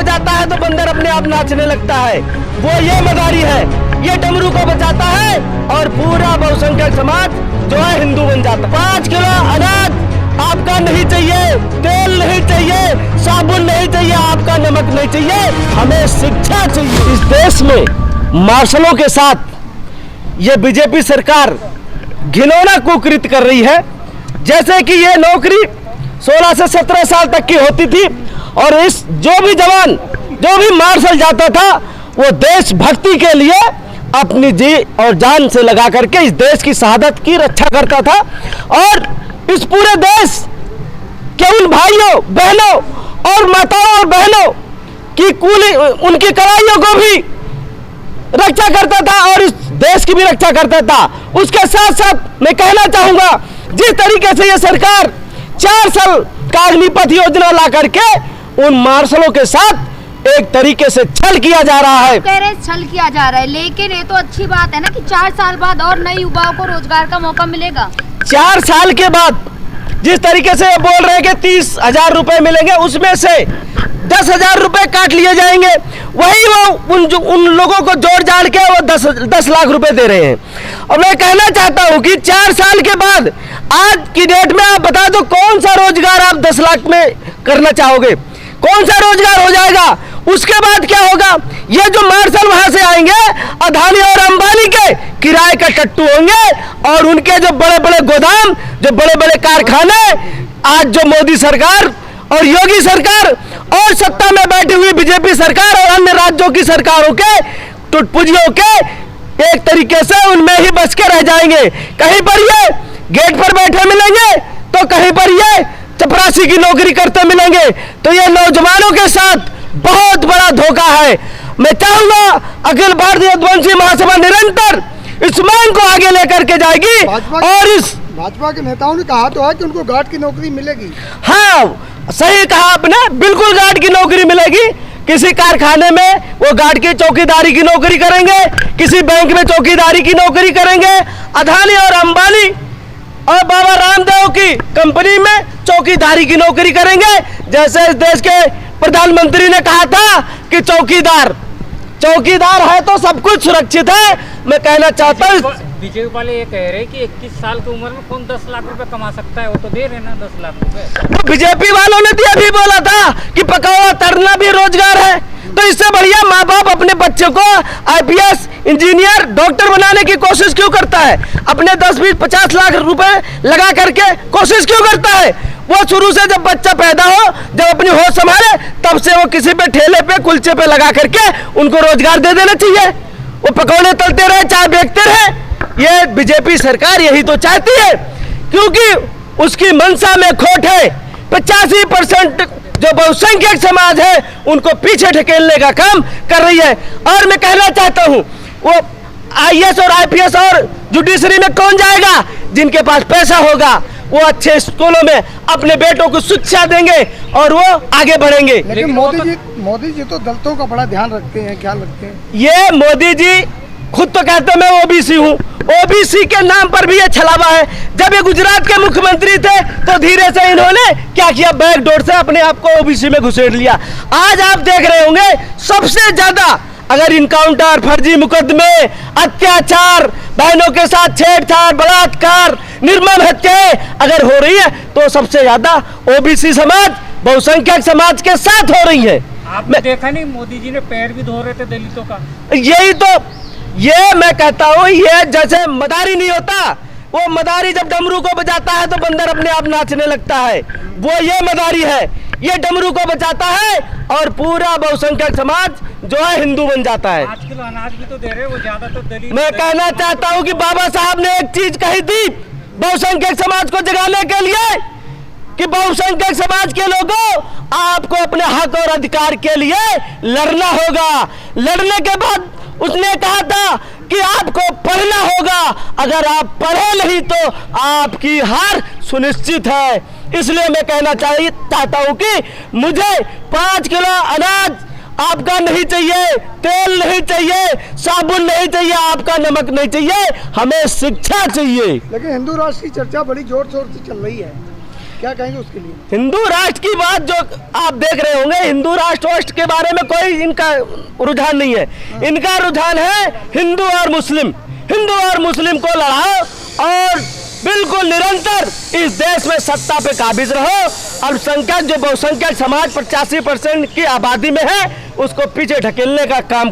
बजाता है तो बंदर अपने आप नाचने लगता है। वो ये मदारी है, ये डमरू को बजाता है और पूरा बहुसंख्यक समाज जो है हिंदू बन जाता है। 5 किलो अनाज आपका नहीं चाहिए, तेल नहीं चाहिए, साबुन नहीं चाहिए, आपका नमक नहीं चाहिए, हमें शिक्षा चाहिए। इस देश में मार्शलों के साथ ये बीजेपी सरकार घिनौना कुकृत्य कर रही है। जैसे कि ये नौकरी 16 से 17 साल तक की होती थी और इस जो भी जवान जो भी मार्शल जाता था वो देशभक्ति के लिए अपनी जी और जान से लगा करके इस देश की शहादत की रक्षा करता था और इस पूरे देश के उन भाइयों बहनों और माताओं और बहनों की कूली उनकी कड़ाइयों को भी रक्षा करता था और इस देश की भी रक्षा करता था। उसके साथ साथ मैं कहना चाहूंगा, जिस तरीके से ये सरकार 4 साल का अग्निपथ योजना ला करके उन मार्शलों के साथ एक तरीके से छल किया जा रहा है। कह रहे छल किया जा रहा है, लेकिन ये तो अच्छी बात है ना कि 4 साल बाद और नए युवाओं को रोजगार का मौका मिलेगा। 4 साल के बाद जिस तरीके से बोल रहे हैं कि 30,000 रुपए मिलेंगे, उसमें से 10,000 रुपए काट लिए जाएंगे, वही वो उन लोगों को जोड़ जाड़ के वो 10 लाख रुपए दे रहे हैं। और मैं कहना चाहता हूं कि 4 साल के बाद आज की डेट में आप बता दो कौन सा रोजगार आप 10 लाख में करना चाहोगे, कौन सा रोजगार हो जाएगा? उसके बाद क्या होगा? ये जो मार्शल वहां से आएंगे अदानी और अंबानी के किराए का टट्टू होंगे और उनके जो बड़े बड़े गोदाम, जो बड़े बड़े कारखाने आज जो मोदी सरकार और योगी सरकार और सत्ता में बैठी हुई बीजेपी सरकार और अन्य राज्यों की सरकारों के टुटपुजियों के एक तरीके से उनमें ही बच के रह जाएंगे। कहीं पर ये गेट पर बैठे मिलेंगे तो कहीं पर ये चपरासी की नौकरी करते मिलेंगे। तो ये नौजवानों के साथ बहुत बड़ा धोखा है। मैं चाहूंगा अखिल भारतीय यदुवंशी महासभा निरंतर इस मांग को आगे लेकर के जाएगी और इस भाजपा के नेताओं ने कहा तो है कि उनको गार्ड की नौकरी मिलेगी। हाँ, सही कहा आपने, बिल्कुल गार्ड की नौकरी मिलेगी। किसी कारखाने में वो गार्ड की चौकीदारी की नौकरी करेंगे, किसी बैंक में चौकीदारी की नौकरी करेंगे, अदानी और अंबानी और बाबा रामदेव की कंपनी में चौकीदारी की नौकरी करेंगे। जैसे इस देश के प्रधानमंत्री ने कहा था कि चौकीदार है तो सब कुछ सुरक्षित है। मैं कहना चाहता हूँ बीजेपी वाले ये कह रहे हैं कि 21 साल की उम्र में कौन 10 लाख रुपए कमा सकता है, वो तो दे रहे ना 10 लाख रुपए। तो बीजेपी वालों ने भी अभी बोला था कि पकौड़ा तलना भी रोजगार है। तो इससे बढ़िया माँ बाप अपने बच्चे को IPS इंजीनियर डॉक्टर बनाने की कोशिश क्यों करता है? अपने 10, 20, 50 लाख रुपए लगा करके कोशिश क्यों करता है? वो शुरू से जब बच्चा पैदा हो, जब अपनी होश संभाले, तब से वो किसी पे ठेले पे कुलचे पे लगा करके उनको रोजगार दे देना चाहिए। वो पकौड़े तलते रहे, चाय बेचते रहे। ये बीजेपी सरकार यही तो चाहती है, क्योंकि उसकी मंशा में खोट है। 85% जो बहुसंख्यक समाज है उनको पीछे ढकेलने का काम कर रही है। और मैं कहना चाहता हूं, वो IAS और IPS और जुडिशरी में कौन जाएगा? जिनके पास पैसा होगा वो अच्छे स्कूलों में अपने बेटों को शिक्षा देंगे और वो आगे बढ़ेंगे। लेकिन मोदी जी तो दलितों का बड़ा ध्यान रखते हैं, ख्याल रखते हैं। ये मोदी जी खुद तो कहते मैं OBC हूँ, OBC के नाम पर भी ये छलावा है। जब ये गुजरात के मुख्यमंत्री थे तो धीरे से इन्होंने क्या किया, बैकडोर से अपने आप को OBC में घुसेड़ लिया। आज आप देख रहे होंगे सबसे ज्यादा अगर इनकाउंटर, फर्जी मुकदमे, अत्याचार, बहनों के साथ छेड़छाड़, बलात्कार, निर्मम हत्याएं अगर हो रही है तो सबसे ज्यादा OBC समाज, बहुसंख्यक समाज के साथ हो रही है। आपने देखा नहीं मोदी जी ने पैर भी धो रहे थे दलितों का? यही तो ये मैं कहता हूँ, ये जैसे मदारी नहीं होता, वो मदारी जब डमरू को बजाता है तो बंदर अपने आप नाचने लगता है, वो ये मदारी है। ये डमरू को बजाता है और पूरा बहुसंख्यक समाज जो है हिंदू बन जाता है। 5 किलो अनाज भी तो दे रहे हैं, वो ज्यादा तो दलित। मैं कहना चाहता हूँ कि बाबा साहब ने एक चीज कही थी बहुसंख्यक समाज को जगाने के लिए कि बहुसंख्यक समाज के लोगों, आपको अपने हक और अधिकार के लिए लड़ना होगा। लड़ने के बाद उसने कहा था कि आपको पढ़ना होगा, अगर आप पढ़े नहीं तो आपकी हार सुनिश्चित है। इसलिए मैं कहना चाहता हूं कि मुझे 5 किलो अनाज आपका नहीं चाहिए, तेल नहीं चाहिए, साबुन नहीं चाहिए, आपका नमक नहीं चाहिए, हमें शिक्षा चाहिए। लेकिन हिंदू राष्ट्र की चर्चा बड़ी जोर शोर से चल रही है, क्या कहेंगे उसके लिए? हिंदू राष्ट्र की बात जो आप देख रहे होंगे, हिंदू राष्ट्र के बारे में कोई इनका रुझान नहीं है। इनका रुझान है हिंदू और मुस्लिम को लड़ाओ और बिल्कुल निरंतर इस देश में सत्ता पे काबिज रहो। अल्पसंख्यक जो बहुसंख्यक समाज 85% की आबादी में है उसको पीछे ढकेलने का काम